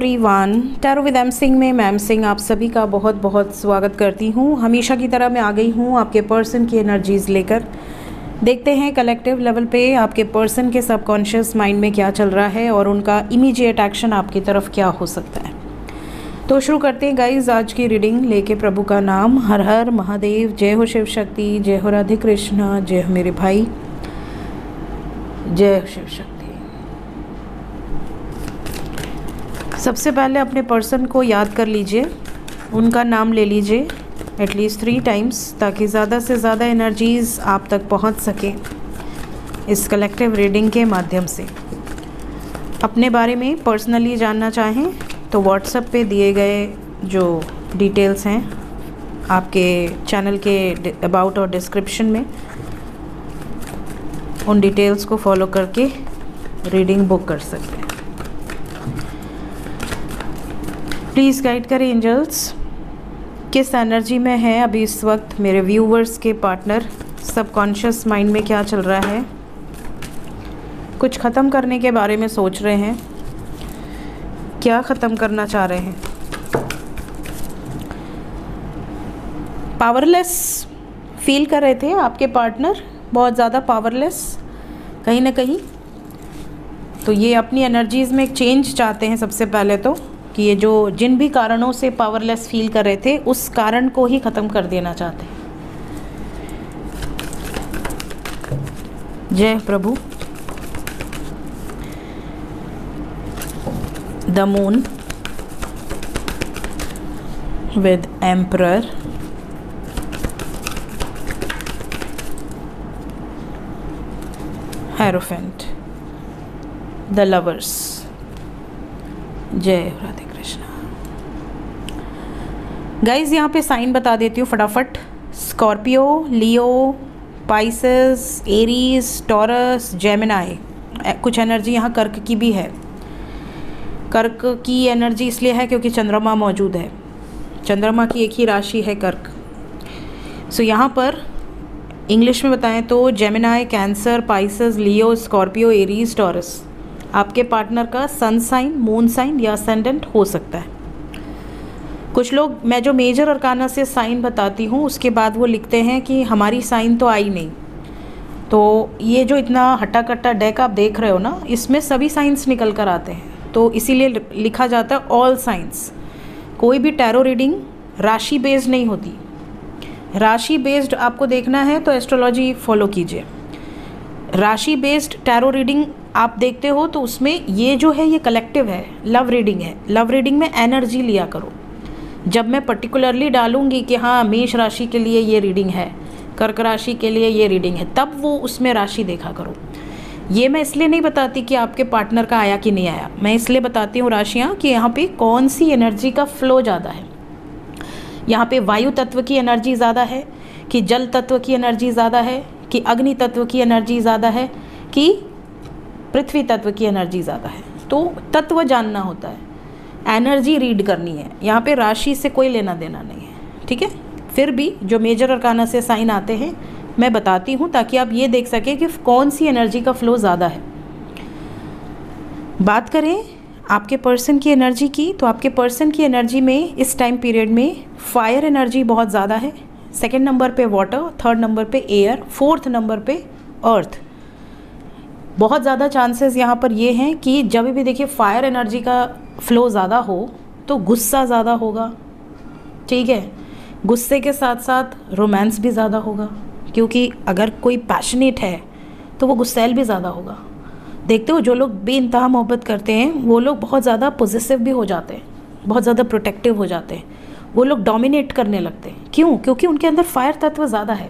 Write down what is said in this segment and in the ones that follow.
Everyone, tarot with M Singh में ma'am Singh आप सभी का बहुत बहुत स्वागत करती हूँ। हमेशा की तरह मैं आ गई हूँ आपके पर्सन की एनर्जीज़ लेकर। देखते हैं कलेक्टिव लेवल पे आपके पर्सन के सबकॉन्शियस माइंड में क्या चल रहा है और उनका इमीडिएट एक्शन आपकी तरफ क्या हो सकता है। तो शुरू करते हैं गाइज आज की रीडिंग लेके प्रभु का नाम। हर हर महादेव, जय हो शिव शक्ति, जय हो राधे कृष्णा, जय हो मेरे भाई, जय हो शिव शक्ति। सबसे पहले अपने पर्सन को याद कर लीजिए, उनका नाम ले लीजिए एटलीस्ट 3 टाइम्स ताकि ज़्यादा से ज़्यादा एनर्जीज़ आप तक पहुंच सके इस कलेक्टिव रीडिंग के माध्यम से। अपने बारे में पर्सनली जानना चाहें तो व्हाट्सएप पे दिए गए जो डिटेल्स हैं आपके चैनल के अबाउट और डिस्क्रिप्शन में, उन डिटेल्स को फॉलो करके रीडिंग बुक कर सकते हैं। प्लीज़ गाइड करें एंजल्स, किस एनर्जी में है अभी इस वक्त मेरे व्यूवर्स के पार्टनर, सबकॉन्शियस माइंड में क्या चल रहा है। कुछ ख़त्म करने के बारे में सोच रहे हैं, क्या ख़त्म करना चाह रहे हैं। पावरलेस फील कर रहे थे आपके पार्टनर, बहुत ज़्यादा पावरलेस कहीं ना कहीं। तो ये अपनी एनर्जीज़ में एक चेंज चाहते हैं सबसे पहले तो, कि ये जो जिन भी कारणों से पावरलेस फील कर रहे थे उस कारण को ही ख़त्म कर देना चाहते हैं। जय प्रभु। The moon with emperor, hierophant, the lovers. जय राधे कृष्णा। गाइज यहाँ पे साइन बता देती हूँ फटाफट। स्कॉर्पियो, लियो, पाइसेस, एरीज, टॉरस, जेमिनाई। कुछ एनर्जी यहाँ कर्क की भी है। कर्क की एनर्जी इसलिए है क्योंकि चंद्रमा मौजूद है, चंद्रमा की एक ही राशि है कर्क। सो यहाँ पर इंग्लिश में बताएं तो जेमिनाई, कैंसर, पाइसेस, लियो, स्कॉर्पियो, एरीज, टॉरस आपके पार्टनर का सन साइन, मून साइन या असेंडेंट हो सकता है। कुछ लोग, मैं जो मेजर अरकाना से साइन बताती हूँ उसके बाद वो लिखते हैं कि हमारी साइन तो आई नहीं। तो ये जो इतना हट्टा कट्टा डेक आप देख रहे हो ना, इसमें सभी साइंस निकल कर आते हैं, तो इसीलिए लिखा जाता है ऑल साइंस। कोई भी टैरो रीडिंग राशि बेस्ड नहीं होती। राशि बेस्ड आपको देखना है तो एस्ट्रोलॉजी फॉलो कीजिए। राशि बेस्ड टैरो रीडिंग आप देखते हो तो उसमें ये जो है ये कलेक्टिव है, लव रीडिंग है। लव रीडिंग में एनर्जी लिया करो। जब मैं पर्टिकुलरली डालूंगी कि हाँ मेष राशि के लिए ये रीडिंग है, कर्क राशि के लिए ये रीडिंग है, तब वो उसमें राशि देखा करो। ये मैं इसलिए नहीं बताती कि आपके पार्टनर का आया कि नहीं आया, मैं इसलिए बताती हूँ राशियाँ कि यहाँ पे कौन सी एनर्जी का फ्लो ज़्यादा है। यहाँ पे वायु तत्व की एनर्जी ज़्यादा है कि जल तत्व की एनर्जी ज़्यादा है कि अग्नि तत्व की एनर्जी ज़्यादा है कि पृथ्वी तत्व की एनर्जी ज़्यादा है। तो तत्व जानना होता है, एनर्जी रीड करनी है। यहाँ पे राशि से कोई लेना देना नहीं है, ठीक है। फिर भी जो मेजर अरकाना से साइन आते हैं मैं बताती हूँ ताकि आप ये देख सकें कि कौन सी एनर्जी का फ्लो ज़्यादा है। बात करें आपके पर्सन की एनर्जी की, तो आपके पर्सन की एनर्जी में इस टाइम पीरियड में फायर एनर्जी बहुत ज़्यादा है। 2nd नंबर पे वाटर, 3rd नंबर पे एयर, 4th नंबर पे अर्थ। बहुत ज़्यादा चांसेस यहाँ पर ये हैं कि जब भी देखिए फायर एनर्जी का फ्लो ज़्यादा हो तो गुस्सा ज़्यादा होगा, ठीक है। गुस्से के साथ साथ रोमांस भी ज़्यादा होगा, क्योंकि अगर कोई पैशनेट है तो वो गुस्सैल भी ज़्यादा होगा। देखते हो जो लोग बेइंतहा मोहब्बत करते हैं वो लोग बहुत ज़्यादा पॉजिटिव भी हो जाते हैं, बहुत ज़्यादा प्रोटेक्टिव हो जाते हैं, वो लोग डोमिनेट करने लगते हैं। क्यों? क्योंकि उनके अंदर फायर तत्व ज़्यादा है।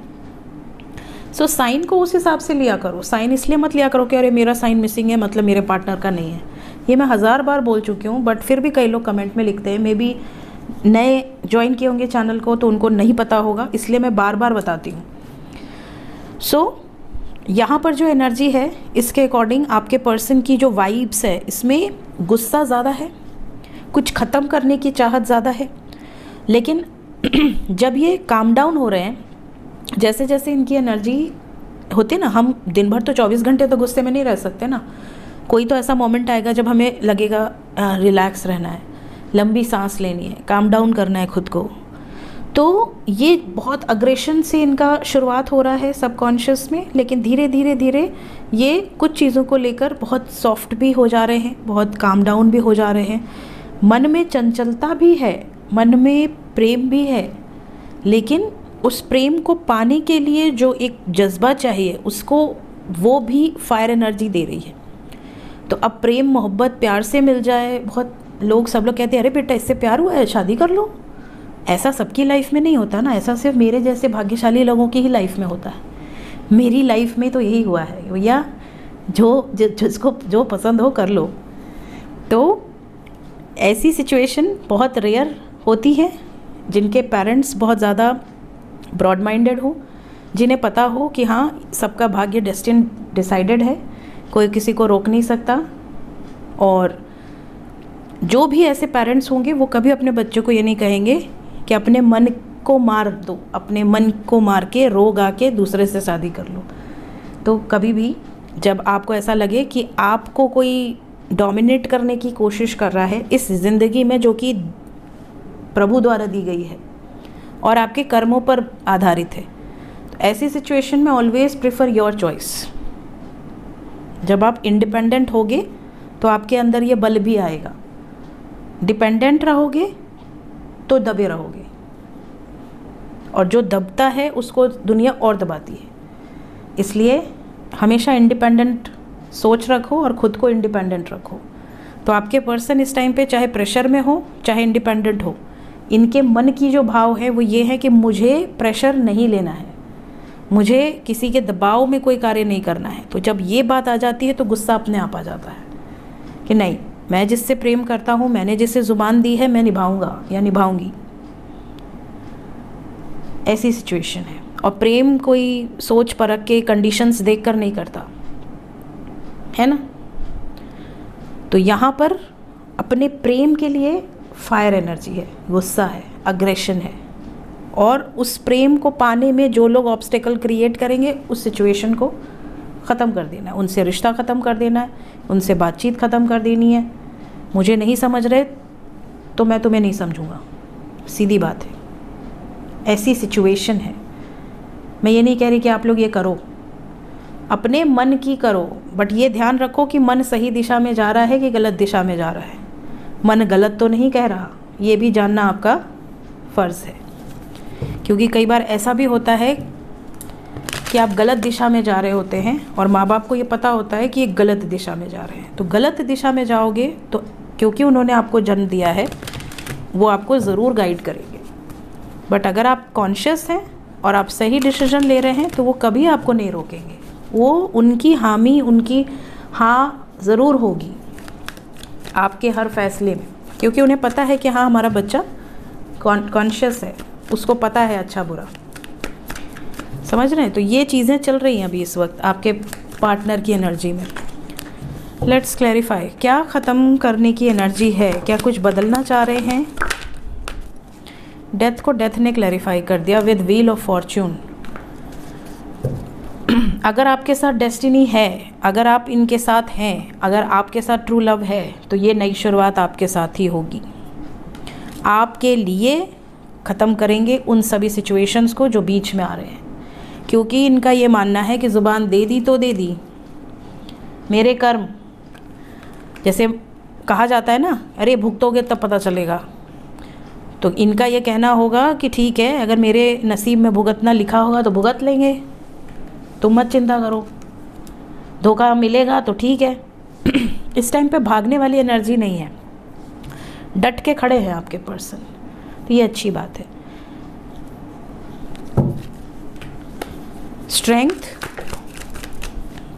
सो साइन को उस हिसाब से लिया करो। साइन इसलिए मत लिया करो कि अरे मेरा साइन मिसिंग है मतलब मेरे पार्टनर का नहीं है। ये मैं 1000 बार बोल चुकी हूँ, बट फिर भी कई लोग कमेंट में लिखते हैं। मे बी नए ज्वाइन किए होंगे चैनल को तो उनको नहीं पता होगा, इसलिए मैं बार बार बताती हूँ। सो यहाँ पर जो एनर्जी है इसके अकॉर्डिंग आपके पर्सन की जो वाइब्स है इसमें गुस्सा ज़्यादा है, कुछ ख़त्म करने की चाहत ज़्यादा है। लेकिन जब ये काम डाउन हो रहे हैं, जैसे जैसे इनकी एनर्जी होती है ना, हम दिन भर तो 24 घंटे तो गुस्से में नहीं रह सकते ना। कोई तो ऐसा मोमेंट आएगा जब हमें लगेगा रिलैक्स रहना है, लंबी सांस लेनी है, काम डाउन करना है खुद को। तो ये बहुत अग्रेशन से इनका शुरुआत हो रहा है सबकॉन्शियस में, लेकिन धीरे धीरे धीरे ये कुछ चीज़ों को लेकर बहुत सॉफ्ट भी हो जा रहे हैं, बहुत काम डाउन भी हो जा रहे हैं। मन में चंचलता भी है, मन में प्रेम भी है, लेकिन उस प्रेम को पाने के लिए जो एक जज्बा चाहिए उसको वो भी फायर एनर्जी दे रही है। तो अब प्रेम मोहब्बत प्यार से मिल जाए, बहुत लोग सब लोग कहते हैं अरे बेटा इससे प्यार हुआ है शादी कर लो। ऐसा सबकी लाइफ में नहीं होता ना, ऐसा सिर्फ मेरे जैसे भाग्यशाली लोगों की ही लाइफ में होता है। मेरी लाइफ में तो यही हुआ है भैया, जिसको जो पसंद हो कर लो। तो ऐसी सिचुएशन बहुत रेयर होती है जिनके पेरेंट्स बहुत ज़्यादा ब्रॉड माइंडेड हो, जिन्हें पता हो कि हाँ सबका भाग्य डेस्टिन डिसाइडेड है, कोई किसी को रोक नहीं सकता। और जो भी ऐसे पेरेंट्स होंगे वो कभी अपने बच्चों को ये नहीं कहेंगे कि अपने मन को मार दो, अपने मन को मार के रोग आके दूसरे से शादी कर लो। तो कभी भी जब आपको ऐसा लगे कि आपको कोई डोमिनेट करने की कोशिश कर रहा है इस ज़िंदगी में जो कि प्रभु द्वारा दी गई है और आपके कर्मों पर आधारित है, तो ऐसी सिचुएशन में ऑलवेज प्रेफर योर चॉइस। जब आप इंडिपेंडेंट होगे तो आपके अंदर ये बल भी आएगा, डिपेंडेंट रहोगे तो दबे रहोगे, और जो दबता है उसको दुनिया और दबाती है। इसलिए हमेशा इंडिपेंडेंट सोच रखो और ख़ुद को इंडिपेंडेंट रखो। तो आपके पर्सन इस टाइम पे चाहे प्रेशर में हो चाहे इंडिपेंडेंट हो, इनके मन की जो भाव है वो ये है कि मुझे प्रेशर नहीं लेना है, मुझे किसी के दबाव में कोई कार्य नहीं करना है। तो जब ये बात आ जाती है तो गुस्सा अपने आप आ जाता है कि नहीं, मैं जिससे प्रेम करता हूँ, मैंने जिससे ज़ुबान दी है, मैं निभाऊंगा या निभाऊंगी। ऐसी सिचुएशन है। और प्रेम कोई सोच परख के कंडीशंस देखकर नहीं करता है ना। तो यहाँ पर अपने प्रेम के लिए फायर एनर्जी है, गुस्सा है, अग्रेशन है, और उस प्रेम को पाने में जो लोग ऑब्स्टेकल क्रिएट करेंगे उस सिचुएशन को ख़त्म कर देना है, उनसे रिश्ता ख़त्म कर देना है, उनसे बातचीत ख़त्म कर देनी है। मुझे नहीं समझ रहे तो मैं तुम्हें नहीं समझूंगा, सीधी बात है। ऐसी सिचुएशन है। मैं ये नहीं कह रही कि आप लोग ये करो, अपने मन की करो, बट ये ध्यान रखो कि मन सही दिशा में जा रहा है कि गलत दिशा में जा रहा है। मन गलत तो नहीं कह रहा, ये भी जानना आपका फ़र्ज़ है। क्योंकि कई बार ऐसा भी होता है कि आप गलत दिशा में जा रहे होते हैं और माँ बाप को ये पता होता है कि ये गलत दिशा में जा रहे हैं। तो गलत दिशा में जाओगे तो क्योंकि उन्होंने आपको जन्म दिया है वो आपको ज़रूर गाइड करेंगे। बट अगर आप कॉन्शियस हैं और आप सही डिसीजन ले रहे हैं तो वो कभी आपको नहीं रोकेंगे। वो उनकी हामी, उनकी हाँ ज़रूर होगी आपके हर फैसले में, क्योंकि उन्हें पता है कि हाँ हमारा बच्चा कॉन्शियस है, उसको पता है अच्छा बुरा। समझ रहे हैं। तो ये चीज़ें चल रही हैं अभी इस वक्त आपके पार्टनर की एनर्जी में। लेट्स क्लैरिफाई, क्या ख़त्म करने की एनर्जी है, क्या कुछ बदलना चाह रहे हैं। डेथ को डेथ ने क्लैरिफाई कर दिया विद व्हील ऑफ फॉर्च्यून। अगर आपके साथ डेस्टिनी है, अगर आप इनके साथ हैं, अगर आपके साथ ट्रू लव है, तो ये नई शुरुआत आपके साथ ही होगी। आपके लिए ख़त्म करेंगे उन सभी सिचुएशंस को जो बीच में आ रहे हैं, क्योंकि इनका ये मानना है कि ज़ुबान दे दी तो दे दी, मेरे कर्म, जैसे कहा जाता है ना, अरे भुगतोगे तब पता चलेगा। तो इनका ये कहना होगा कि ठीक है, अगर मेरे नसीब में भुगतना लिखा होगा तो भुगत लेंगे, तुम मत चिंता करो, धोखा मिलेगा तो ठीक है। इस टाइम पे भागने वाली एनर्जी नहीं है, डट के खड़े हैं आपके पर्सन, तो ये अच्छी बात है।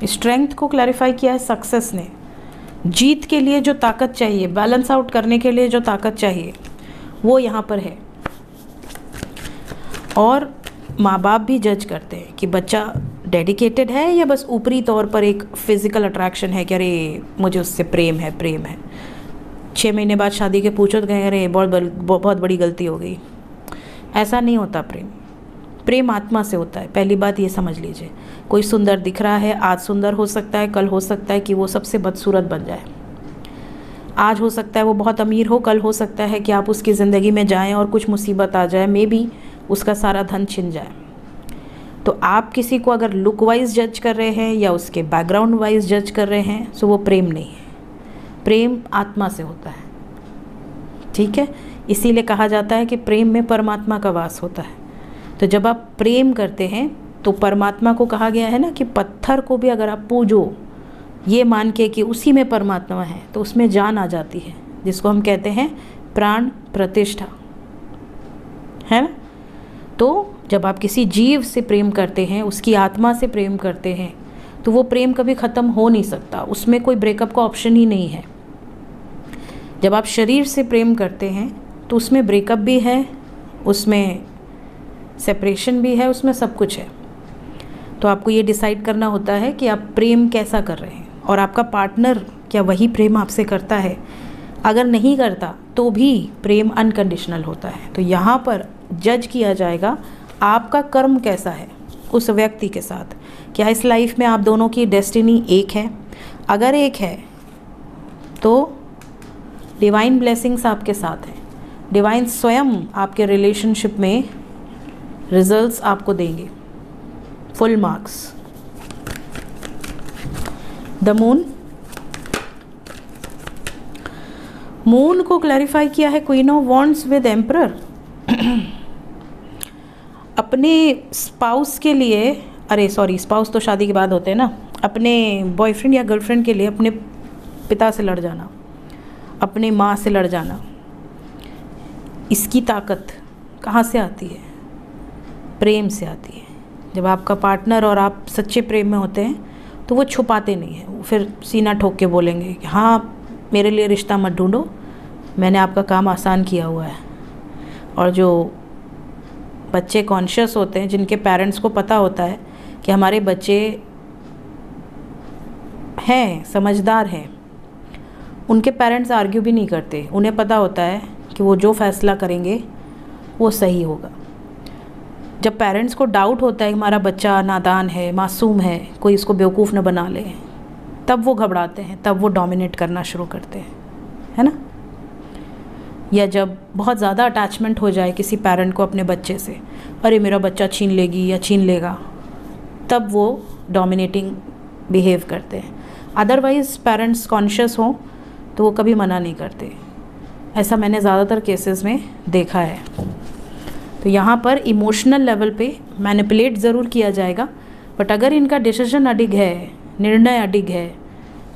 स्ट्रेंथ को क्लैरिफाई किया है सक्सेस ने। जीत के लिए जो ताकत चाहिए, बैलेंस आउट करने के लिए जो ताकत चाहिए, वो यहाँ पर है। और माँ बाप भी जज करते हैं कि बच्चा डेडिकेटेड है या बस ऊपरी तौर पर एक फ़िज़िकल अट्रैक्शन है कि अरे मुझे उससे प्रेम है, प्रेम है। 6 महीने बाद शादी के पूछो तो कहें अरे बहुत बड़ी गलती हो गई। ऐसा नहीं होता प्रेम। प्रेम आत्मा से होता है, पहली बात ये समझ लीजिए। कोई सुंदर दिख रहा है, आज सुंदर हो सकता है, कल हो सकता है कि वो सबसे बदसूरत बन जाए। आज हो सकता है वो बहुत अमीर हो, कल हो सकता है कि आप उसकी ज़िंदगी में जाएं और कुछ मुसीबत आ जाए, मे बी उसका सारा धन छिन जाए। तो आप किसी को अगर लुक वाइज जज कर रहे हैं या उसके बैकग्राउंड वाइज जज कर रहे हैं, सो वो प्रेम नहीं है। प्रेम आत्मा से होता है, ठीक है। इसीलिए कहा जाता है कि प्रेम में परमात्मा का वास होता है। तो जब आप प्रेम करते हैं तो परमात्मा को कहा गया है ना कि पत्थर को भी अगर आप पूजो ये मान के कि उसी में परमात्मा है, तो उसमें जान आ जाती है, जिसको हम कहते हैं प्राण प्रतिष्ठा, है ना। तो जब आप किसी जीव से प्रेम करते हैं, उसकी आत्मा से प्रेम करते हैं, तो वो प्रेम कभी ख़त्म हो नहीं सकता, उसमें कोई ब्रेकअप का ऑप्शन ही नहीं है। जब आप शरीर से प्रेम करते हैं तो उसमें ब्रेकअप भी है, उसमें सेपरेशन भी है, उसमें सब कुछ है। तो आपको ये डिसाइड करना होता है कि आप प्रेम कैसा कर रहे हैं, और आपका पार्टनर क्या वही प्रेम आपसे करता है। अगर नहीं करता तो भी प्रेम अनकंडीशनल होता है। तो यहाँ पर जज किया जाएगा आपका कर्म कैसा है उस व्यक्ति के साथ। क्या इस लाइफ में आप दोनों की डेस्टिनी एक है? अगर एक है तो डिवाइन ब्लेसिंग्स आपके साथ हैं, डिवाइन स्वयं आपके रिलेशनशिप में रिजल्ट्स आपको देंगे, full marks. The moon, moon को क्लैरिफाई किया है queen of wands with emperor. अपने स्पाउस के लिए, अरे सॉरी, स्पाउस तो शादी के बाद होते हैं ना, अपने बॉयफ्रेंड या गर्लफ्रेंड के लिए अपने पिता से लड़ जाना, अपने माँ से लड़ जाना, इसकी ताकत कहाँ से आती है? प्रेम से आती है। जब आपका पार्टनर और आप सच्चे प्रेम में होते हैं तो वो छुपाते नहीं हैं, वो फिर सीना ठोक के बोलेंगे कि हाँ मेरे लिए रिश्ता मत ढूंढो, मैंने आपका काम आसान किया हुआ है। और जो बच्चे कॉन्शियस होते हैं, जिनके पेरेंट्स को पता होता है कि हमारे बच्चे हैं, समझदार हैं, उनके पेरेंट्स आर्ग्यू भी नहीं करते। उन्हें पता होता है कि वो जो फैसला करेंगे वो सही होगा। जब पेरेंट्स को डाउट होता है कि हमारा बच्चा नादान है, मासूम है, कोई इसको बेवकूफ़ न बना ले, तब वो घबराते हैं, तब वो डोमिनेट करना शुरू करते हैं, है ना। या जब बहुत ज़्यादा अटैचमेंट हो जाए किसी पेरेंट को अपने बच्चे से, अरे मेरा बच्चा छीन लेगी या छीन लेगा, तब वो डोमिनेटिंग बिहेव करते हैं। अदरवाइज़ पेरेंट्स कॉन्शियस हों तो वो कभी मना नहीं करते। ऐसा मैंने ज़्यादातर केसेस में देखा है। तो यहाँ पर इमोशनल लेवल पे मैनिपुलेट ज़रूर किया जाएगा, बट अगर इनका डिसीजन अडिग है, निर्णय अडिग है,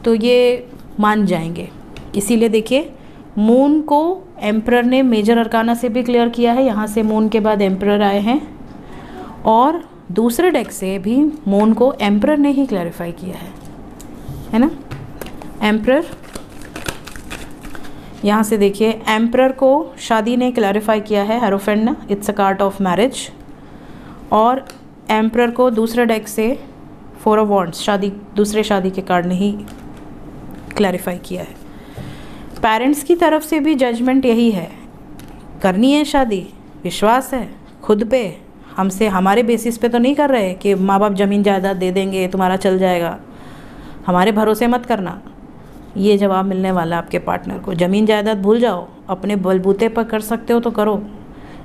तो ये मान जाएंगे। इसीलिए देखिए, मून को एम्परर ने मेजर अरकाना से भी क्लियर किया है, यहाँ से मून के बाद एम्परर आए हैं, और दूसरे डेक से भी मून को एम्परर ने ही क्लैरिफाई किया है ना। एम्परर, यहाँ से देखिए, एम्परर को शादी ने क्लैरिफाई किया है, हेरोफेंट ने, it's a card of marriage. और एम्परर को दूसरे डेक से 4 ऑफ वॉन्ड्स, शादी, दूसरे शादी के कार्ड ने ही क्लैरिफाई किया है। पेरेंट्स की तरफ से भी जजमेंट यही है, करनी है शादी, विश्वास है खुद पे, हमसे हमारे बेसिस पे तो नहीं कर रहे कि माँ बाप ज़मीन जायदाद दे देंगे तुम्हारा चल जाएगा, हमारे भरोसे मत करना। ये जवाब मिलने वाला आपके पार्टनर को। ज़मीन जायदाद भूल जाओ, अपने बलबूते पर कर सकते हो तो करो,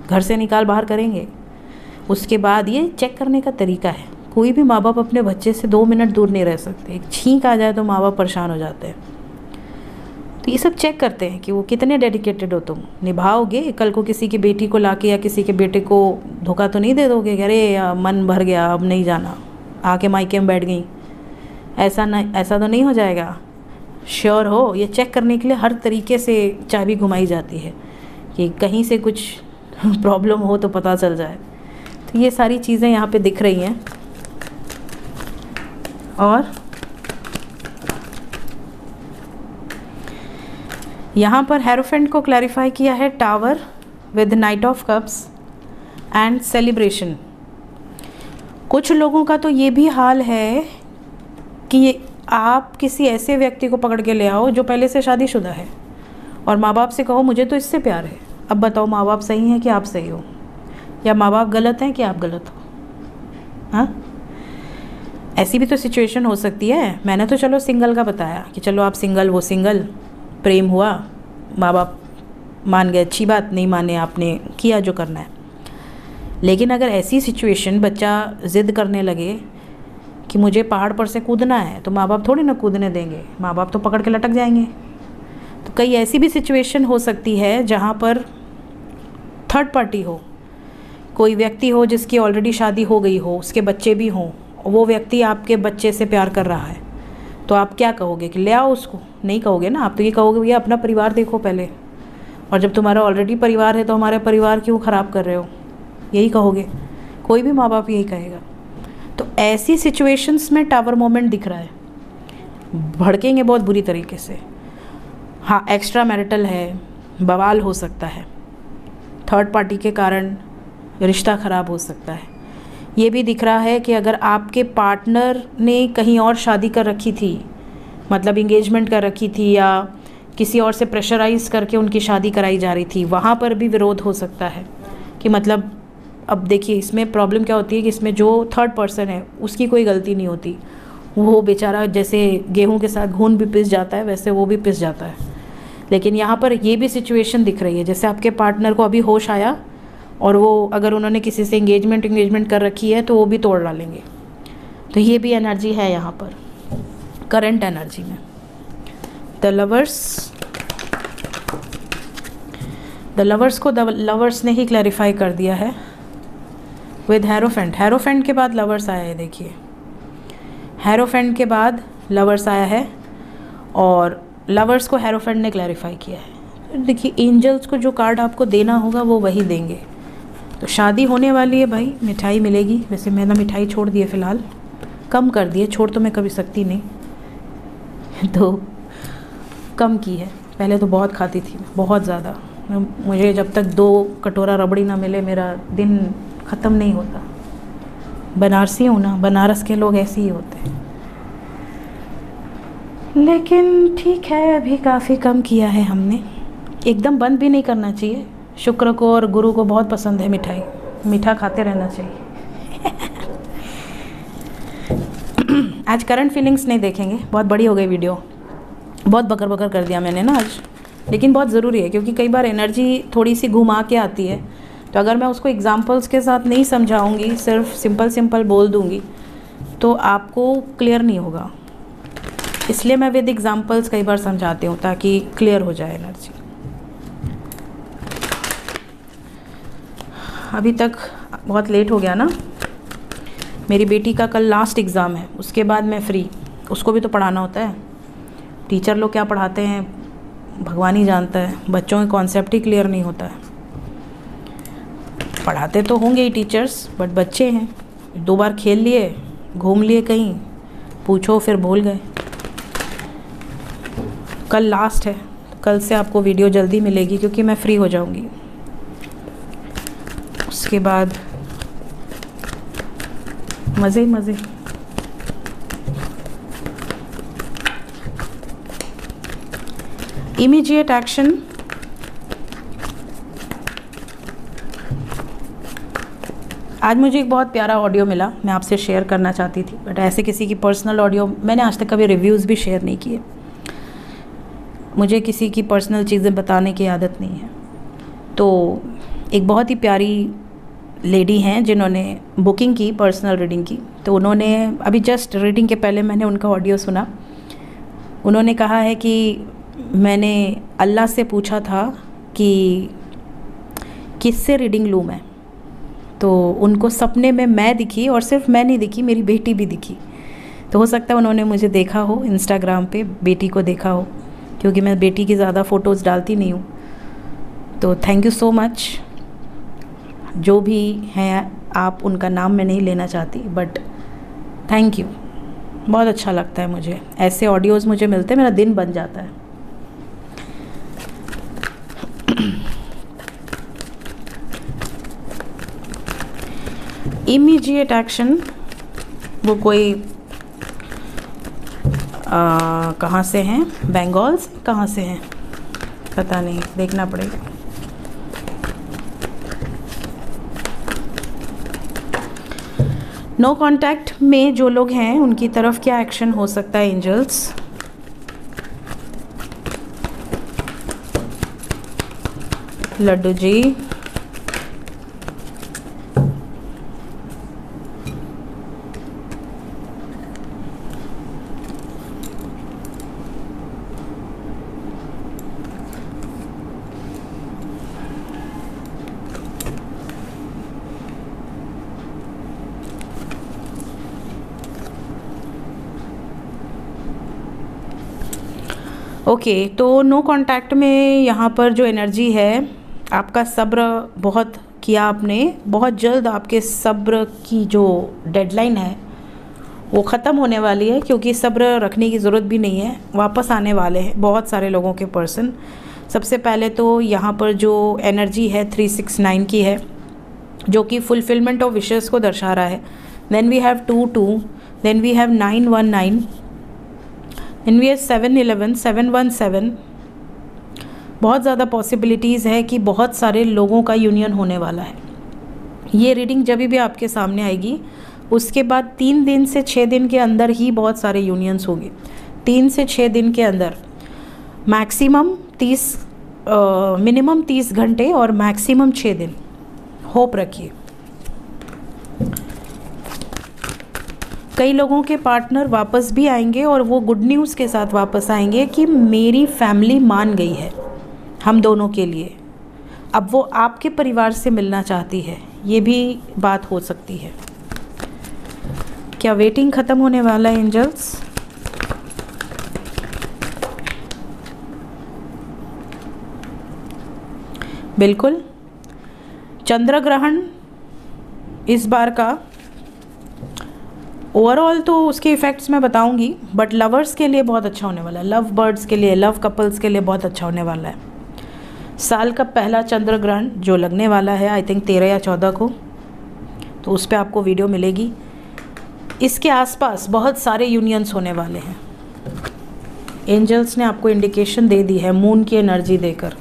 घर से निकाल बाहर करेंगे। उसके बाद ये चेक करने का तरीका है, कोई भी माँ बाप अपने बच्चे से 2 मिनट दूर नहीं रह सकते। एक छींक आ जाए तो माँ बाप परेशान हो जाते हैं। तो ये सब चेक करते हैं कि वो कितने डेडिकेटेड हो, तुम निभाओगे। कल को किसी की बेटी को लाके या किसी के बेटे को धोखा तो नहीं दे दोगे कि अरे मन भर गया अब नहीं जाना, आके मायके में बैठ गई, ऐसा तो नहीं हो जाएगा। श्योर हो, ये चेक करने के लिए हर तरीके से चाबी घुमाई जाती है कि कहीं से कुछ प्रॉब्लम हो तो पता चल जाए। तो ये सारी चीज़ें यहाँ पे दिख रही हैं। और यहाँ पर हेरोफेंट को क्लैरिफाई किया है tower with night of cups and celebration. कुछ लोगों का तो ये भी हाल है कि आप किसी ऐसे व्यक्ति को पकड़ के ले आओ जो पहले से शादीशुदा है, और माँ बाप से कहो मुझे तो इससे प्यार है। अब बताओ, माँ बाप सही हैं कि आप सही हो, या माँ बाप गलत हैं कि आप गलत हो? हाँ, ऐसी भी तो सिचुएशन हो सकती है। मैंने तो चलो सिंगल का बताया कि चलो आप सिंगल, वो सिंगल, प्रेम हुआ, माँ बाप मान गए, अच्छी बात, नहीं माने आपने किया जो करना है। लेकिन अगर ऐसी सिचुएशन बच्चा ज़िद करने लगे कि मुझे पहाड़ पर से कूदना है, तो माँ बाप थोड़ी ना कूदने देंगे, माँ बाप तो पकड़ के लटक जाएंगे। तो कई ऐसी भी सिचुएशन हो सकती है जहाँ पर थर्ड पार्टी हो, कोई व्यक्ति हो जिसकी ऑलरेडी शादी हो गई हो, उसके बच्चे भी हों, वो व्यक्ति आपके बच्चे से प्यार कर रहा है, तो आप क्या कहोगे कि ले आओ उसको? नहीं कहोगे ना, आप तो ये कहोगे भैया अपना परिवार देखो पहले, और जब तुम्हारा ऑलरेडी परिवार है तो हमारा परिवार क्यों ख़राब कर रहे हो, यही कहोगे। कोई भी माँ बाप यही कहेगा। तो ऐसी सिचुएशंस में टावर मोमेंट दिख रहा है, भड़केंगे बहुत बुरी तरीके से। हाँ, एक्स्ट्रा मैरिटल है, बवाल हो सकता है, थर्ड पार्टी के कारण रिश्ता ख़राब हो सकता है। ये भी दिख रहा है कि अगर आपके पार्टनर ने कहीं और शादी कर रखी थी, मतलब इंगेजमेंट कर रखी थी, या किसी और से प्रेशराइज करके उनकी शादी कराई जा रही थी, वहाँ पर भी विरोध हो सकता है कि मतलब अब देखिए इसमें प्रॉब्लम क्या होती है कि इसमें जो थर्ड पर्सन है उसकी कोई गलती नहीं होती, वो बेचारा जैसे गेहूं के साथ घून भी पिस जाता है वैसे वो भी पिस जाता है। लेकिन यहाँ पर ये भी सिचुएशन दिख रही है जैसे आपके पार्टनर को अभी होश आया और वो अगर उन्होंने किसी से इंगेजमेंट कर रखी है तो वो भी तोड़ डालेंगे। तो ये भी एनर्जी है यहाँ पर करंट एनर्जी में। द लवर्स को द लवर्स ने ही क्लैरिफाई कर दिया है विद हेरोफेंट। हेरोफेंट के बाद लवर्स आया है, देखिए हेरोफेंट के बाद लवर्स आया है और लवर्स को हेरोफेंट ने क्लैरिफाई किया है। देखिए एंजल्स को जो कार्ड आपको देना होगा वो वही देंगे। तो शादी होने वाली है भाई, मिठाई मिलेगी। वैसे मैंने मिठाई छोड़ दी है फ़िलहाल, कम कर दी है, छोड़ तो मैं कभी सकती नहीं तो कम की है। पहले तो बहुत खाती थी, बहुत ज़्यादा। मुझे जब तक 2 कटोरा रबड़ी ना मिले मेरा दिन ख़त्म नहीं होता। बनारसी हूँ ना, बनारस के लोग ऐसे ही होते हैं। लेकिन ठीक है, अभी काफ़ी कम किया है हमने। एकदम बंद भी नहीं करना चाहिए। शुक्र को और गुरु को बहुत पसंद है मिठाई, मीठा खाते रहना चाहिए आज करंट फीलिंग्स नहीं देखेंगे, बहुत बड़ी हो गई वीडियो, बहुत बकर बकर कर दिया मैंने ना आज। लेकिन बहुत ज़रूरी है क्योंकि कई बार एनर्जी थोड़ी सी घुमा के आती है, तो अगर मैं उसको एग्जांपल्स के साथ नहीं समझाऊंगी, सिर्फ सिंपल बोल दूंगी तो आपको क्लियर नहीं होगा। इसलिए मैं विद एग्जांपल्स कई बार समझाती हूँ ताकि क्लियर हो जाए एनर्जी। अभी तक बहुत लेट हो गया ना। मेरी बेटी का कल लास्ट एग्ज़ाम है, उसके बाद मैं फ्री। उसको भी तो पढ़ाना होता है। टीचर लोग क्या पढ़ाते हैं भगवान ही जानता है, बच्चों के कॉन्सेप्ट ही क्लियर नहीं होता है। पढ़ाते तो होंगे ही टीचर्स, बट बच्चे हैं, 2 बार खेल लिए, घूम लिए कहीं, पूछो फिर भूल गए। कल लास्ट है, कल से आपको वीडियो जल्दी मिलेगी क्योंकि मैं फ्री हो जाऊंगी। उसके बाद मज़े ही मज़े। Immediate action. आज मुझे एक बहुत प्यारा ऑडियो मिला, मैं आपसे शेयर करना चाहती थी, बट ऐसे किसी की पर्सनल ऑडियो मैंने आज तक कभी रिव्यूज़ भी शेयर नहीं किए। मुझे किसी की पर्सनल चीज़ें बताने की आदत नहीं है। तो एक बहुत ही प्यारी लेडी हैं जिन्होंने बुकिंग की, पर्सनल रीडिंग की। तो उन्होंने अभी जस्ट रीडिंग के पहले मैंने उनका ऑडियो सुना। उन्होंने कहा है कि मैंने अल्लाह से पूछा था कि किससे रीडिंग लूँ मैं, तो उनको सपने में मैं दिखी, और सिर्फ मैं नहीं दिखी, मेरी बेटी भी दिखी। तो हो सकता है उन्होंने मुझे देखा हो इंस्टाग्राम पे, बेटी को देखा हो, क्योंकि मैं बेटी की ज़्यादा फ़ोटोज़ डालती नहीं हूँ। तो थैंक यू सो मच। जो भी हैं आप, उनका नाम मैं नहीं लेना चाहती, बट थैंक यू। बहुत अच्छा लगता है मुझे, ऐसे ऑडियोज़ मुझे मिलते हैं, मेरा दिन बन जाता है। इमीडिएट एक्शन, वो कोई कहाँ से हैं, बंगाल से, कहाँ से हैं पता नहीं, देखना पड़ेगा। नो कांटेक्ट में जो लोग हैं उनकी तरफ क्या एक्शन हो सकता है एंजल्स? लड्डू जी, ओके। तो नो कांटेक्ट में यहाँ पर जो एनर्जी है, आपका सब्र बहुत किया आपने, बहुत जल्द आपके सब्र की जो डेडलाइन है वो ख़त्म होने वाली है, क्योंकि सब्र रखने की ज़रूरत भी नहीं है, वापस आने वाले हैं बहुत सारे लोगों के पर्सन। सबसे पहले तो यहाँ पर जो एनर्जी है 369 की है, जो कि फुलफिलमेंट ऑफ विशेस को दर्शा रहा है। Then we have 22, then we have 919, then we have 711, 717। बहुत ज़्यादा पॉसिबिलिटीज़ है कि बहुत सारे लोगों का यूनियन होने वाला है। ये रीडिंग जब भी आपके सामने आएगी उसके बाद 3 दिन से 6 दिन के अंदर ही बहुत सारे यूनियंस होंगे। 3 से 6 दिन के अंदर मैक्सिमम 30, मिनिमम 30 घंटे और मैक्सिमम 6 दिन। होप रखिए। कई लोगों के पार्टनर वापस भी आएंगे और वो गुड न्यूज़ के साथ वापस आएंगे कि मेरी फैमिली मान गई है हम दोनों के लिए, अब वो आपके परिवार से मिलना चाहती है। ये भी बात हो सकती है। क्या वेटिंग ख़त्म होने वाला है एंजल्स? बिल्कुल। चंद्र ग्रहण इस बार का ओवरऑल तो उसके इफ़ेक्ट्स मैं बताऊंगी, बट लवर्स के लिए बहुत अच्छा होने वाला है, लव बर्ड्स के लिए, लव कपल्स के लिए बहुत अच्छा होने वाला है। साल का पहला चंद्र ग्रहण जो लगने वाला है, आई थिंक 13 या 14 को, तो उस पर आपको वीडियो मिलेगी। इसके आसपास बहुत सारे यूनियंस होने वाले हैं। एंजल्स ने आपको इंडिकेशन दे दी है मून की एनर्जी देकर।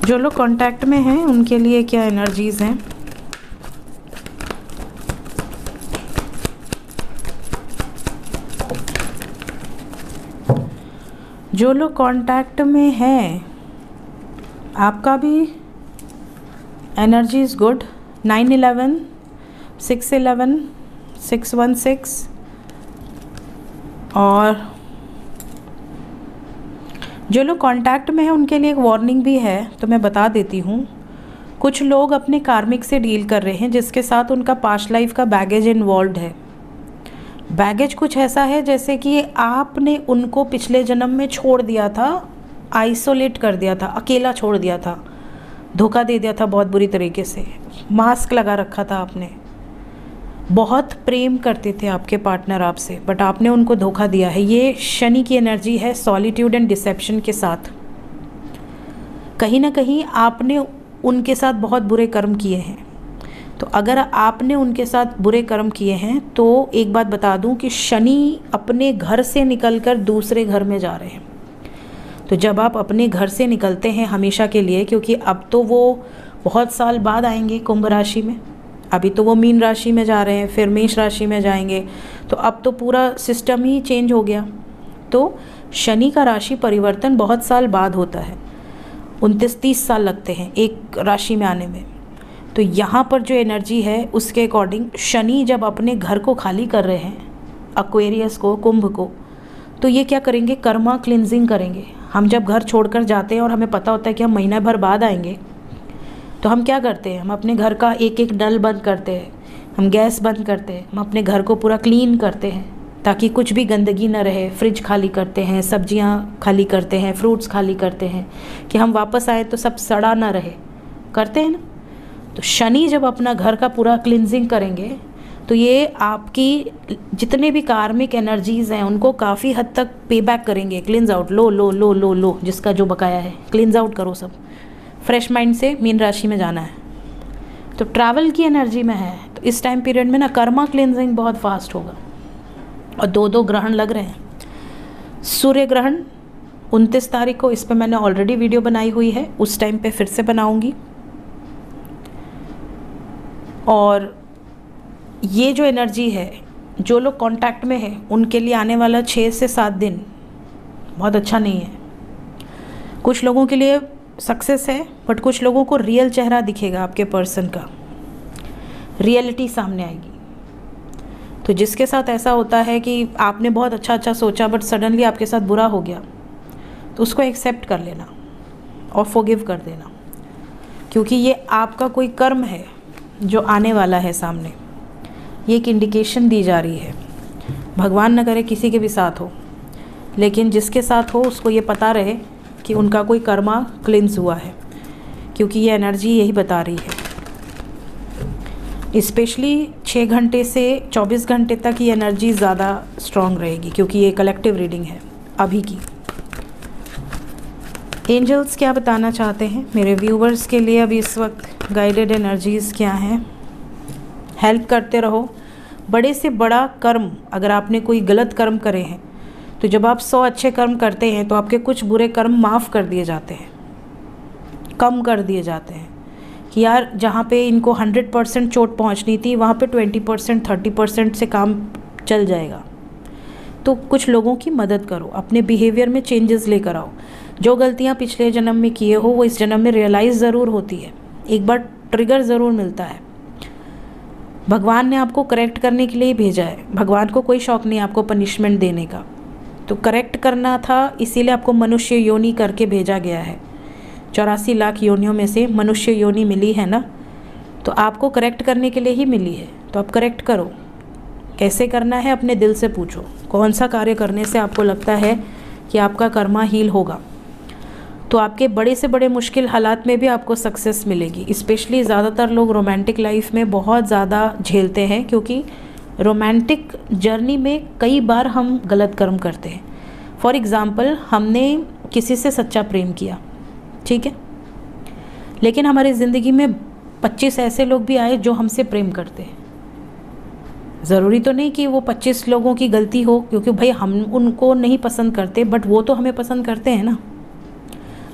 जो लोग कांटेक्ट में हैं उनके लिए क्या एनर्जीज़ हैं? जो लोग कांटेक्ट में हैं आपका भी एनर्जी इज़ गुड। 911, 611, 616 और जो लोग कांटेक्ट में हैं उनके लिए एक वार्निंग भी है, तो मैं बता देती हूँ। कुछ लोग अपने कार्मिक से डील कर रहे हैं जिसके साथ उनका पास्ट लाइफ का बैगेज इन्वॉल्व है। बैगेज कुछ ऐसा है जैसे कि आपने उनको पिछले जन्म में छोड़ दिया था, आइसोलेट कर दिया था, अकेला छोड़ दिया था, धोखा दे दिया था बहुत बुरी तरीके से, मास्क लगा रखा था आपने। बहुत प्रेम करते थे आपके पार्टनर आपसे, बट आपने उनको धोखा दिया है। ये शनि की एनर्जी है, सॉलिट्यूड एंड डिसेप्शन के साथ। कहीं ना कहीं आपने उनके साथ बहुत बुरे कर्म किए हैं। तो अगर आपने उनके साथ बुरे कर्म किए हैं तो एक बात बता दूं कि शनि अपने घर से निकलकर दूसरे घर में जा रहे हैं। तो जब आप अपने घर से निकलते हैं हमेशा के लिए, क्योंकि अब तो वो बहुत साल बाद आएंगे कुंभ राशि में, अभी तो वो मीन राशि में जा रहे हैं, फिर मेष राशि में जाएंगे, तो अब तो पूरा सिस्टम ही चेंज हो गया। तो शनि का राशि परिवर्तन बहुत साल बाद होता है, 29-30 साल लगते हैं एक राशि में आने में। तो यहाँ पर जो एनर्जी है उसके अकॉर्डिंग शनि जब अपने घर को खाली कर रहे हैं, एक्वेरियस को, कुंभ को, तो ये क्या करेंगे? कर्मा क्लिनजिंग करेंगे। हम जब घर छोड़कर जाते हैं और हमें पता होता है कि हम महीना भर बाद आएंगे, तो हम क्या करते हैं? हम अपने घर का एक एक नल बंद करते हैं, हम गैस बंद करते हैं, हम अपने घर को पूरा क्लीन करते हैं ताकि कुछ भी गंदगी ना रहे। फ्रिज खाली करते हैं, सब्जियां खाली करते हैं, फ्रूट्स खाली करते हैं कि हम वापस आए तो सब सड़ा ना रहे, करते हैं ना। तो शनि जब अपना घर का पूरा क्लिनजिंग करेंगे तो ये आपकी जितने भी कार्मिक एनर्जीज़ हैं उनको काफ़ी हद तक पे बैक करेंगे। क्लिनज आउट, लो लो लो लो लो, जिसका जो बकाया है क्लिनज आउट करो सब। फ्रेश माइंड से मीन राशि में जाना है, तो ट्रैवल की एनर्जी में है, तो इस टाइम पीरियड में ना कर्मा क्लिनजिंग बहुत फास्ट होगा। और 2 ग्रहण लग रहे हैं। सूर्य ग्रहण 29 तारीख को, इस पर मैंने ऑलरेडी वीडियो बनाई हुई है, उस टाइम पे फिर से बनाऊंगी। और ये जो एनर्जी है, जो लोग कांटेक्ट में है उनके लिए आने वाला 6 से 7 दिन बहुत अच्छा नहीं है। कुछ लोगों के लिए सक्सेस है, बट कुछ लोगों को रियल चेहरा दिखेगा आपके पर्सन का, रियलिटी सामने आएगी। तो जिसके साथ ऐसा होता है कि आपने बहुत अच्छा अच्छा सोचा बट सडनली आपके साथ बुरा हो गया, तो उसको एक्सेप्ट कर लेना और फॉरगिव कर देना, क्योंकि ये आपका कोई कर्म है जो आने वाला है सामने। ये एक इंडिकेशन दी जा रही है। भगवान न करे किसी के भी साथ हो, लेकिन जिसके साथ हो उसको ये पता रहे कि उनका कोई कर्मा क्लिंस हुआ है, क्योंकि ये एनर्जी यही बता रही है। स्पेशली 6 घंटे से 24 घंटे तक ये एनर्जी ज़्यादा स्ट्रॉन्ग रहेगी, क्योंकि ये कलेक्टिव रीडिंग है अभी की। एंजल्स क्या बताना चाहते हैं मेरे व्यूवर्स के लिए अभी इस वक्त? गाइडेड एनर्जीज़ क्या हैं? हेल्प करते रहो। बड़े से बड़ा कर्म, अगर आपने कोई गलत कर्म करे हैं, तो जब आप 100 अच्छे कर्म करते हैं तो आपके कुछ बुरे कर्म माफ़ कर दिए जाते हैं, कम कर दिए जाते हैं। कि यार जहाँ पे इनको 100% चोट पहुँचनी थी, वहाँ पे 20% 30% से काम चल जाएगा। तो कुछ लोगों की मदद करो, अपने बिहेवियर में चेंजेस लेकर आओ। जो गलतियाँ पिछले जन्म में किए हो वो इस जन्म में रियलाइज़ ज़रूर होती है, एक बार ट्रिगर ज़रूर मिलता है। भगवान ने आपको करेक्ट करने के लिए ही भेजा है। भगवान को कोई शौक़ नहीं आपको पनिशमेंट देने का, तो करेक्ट करना था, इसीलिए आपको मनुष्य योनि करके भेजा गया है। 84 लाख योनियों में से मनुष्य योनि मिली है ना, तो आपको करेक्ट करने के लिए ही मिली है। तो आप करेक्ट करो। कैसे करना है अपने दिल से पूछो, कौन सा कार्य करने से आपको लगता है कि आपका कर्मा हील होगा, तो आपके बड़े से बड़े मुश्किल हालात में भी आपको सक्सेस मिलेगी। स्पेशली ज़्यादातर लोग रोमांटिक लाइफ में बहुत ज़्यादा झेलते हैं, क्योंकि रोमांटिक जर्नी में कई बार हम गलत कर्म करते हैं। फॉर एग्ज़ाम्पल, हमने किसी से सच्चा प्रेम किया, ठीक है, लेकिन हमारी ज़िंदगी में 25 ऐसे लोग भी आए जो हमसे प्रेम करते हैं। ज़रूरी तो नहीं कि वो 25 लोगों की गलती हो, क्योंकि भाई हम उनको नहीं पसंद करते, बट वो तो हमें पसंद करते हैं ना।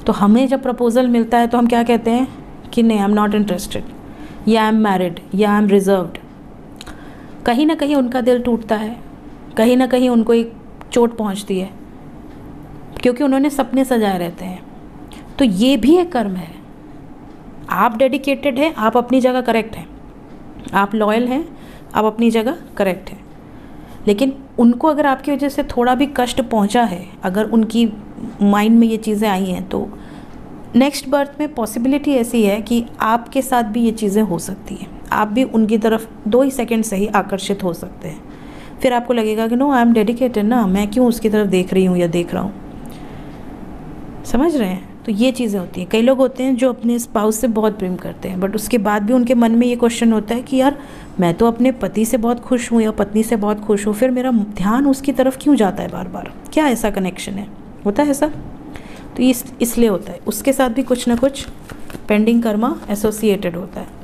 तो हमें जब प्रपोज़ल मिलता है तो हम क्या कहते हैं कि नहीं, आई एम नॉट इंटरेस्टेड, या आई एम मैरिड, या आई एम रिजर्व्ड। कहीं ना कहीं उनका दिल टूटता है, कहीं ना कहीं उनको एक चोट पहुंचती है, क्योंकि उन्होंने सपने सजाए रहते हैं। तो ये भी एक कर्म है। आप डेडिकेटेड हैं, आप अपनी जगह करेक्ट हैं, आप लॉयल हैं, आप अपनी जगह करेक्ट हैं, लेकिन उनको अगर आपकी वजह से थोड़ा भी कष्ट पहुंचा है, अगर उनकी माइंड में ये चीज़ें आई हैं, तो नेक्स्ट बर्थ में पॉसिबिलिटी ऐसी है कि आपके साथ भी ये चीज़ें हो सकती हैं। आप भी उनकी तरफ 2 ही सेकंड से ही आकर्षित हो सकते हैं। फिर आपको लगेगा कि नो, आई एम डेडिकेटेड ना, मैं क्यों उसकी तरफ देख रही हूँ या देख रहा हूँ। समझ रहे हैं? तो ये चीज़ें होती हैं। कई लोग होते हैं जो अपने स्पाउस से बहुत प्रेम करते हैं, बट उसके बाद भी उनके मन में ये क्वेश्चन होता है कि यार मैं तो अपने पति से बहुत खुश हूँ या पत्नी से बहुत खुश हूँ, फिर मेरा ध्यान उसकी तरफ क्यों जाता है बार बार? क्या ऐसा कनेक्शन है? होता है ऐसा? तो इसलिए होता है। उसके साथ भी कुछ ना कुछ पेंडिंग कर्मा एसोसिएटेड होता है।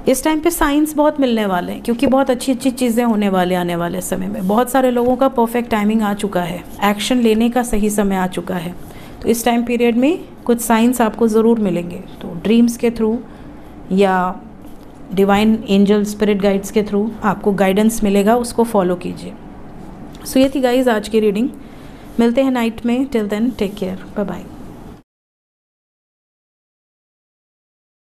इस टाइम पे साइंस बहुत मिलने वाले हैं, क्योंकि बहुत अच्छी अच्छी चीज़ें होने वाले आने वाले समय में। बहुत सारे लोगों का परफेक्ट टाइमिंग आ चुका है, एक्शन लेने का सही समय आ चुका है। तो इस टाइम पीरियड में कुछ साइंस आपको ज़रूर मिलेंगे। तो ड्रीम्स के थ्रू या डिवाइन एंजल स्पिरिट गाइड्स के थ्रू आपको गाइडेंस मिलेगा, उसको फॉलो कीजिए। सो ये थी गाइज आज की रीडिंग। मिलते हैं नाइट में। Till then take care, bye bye.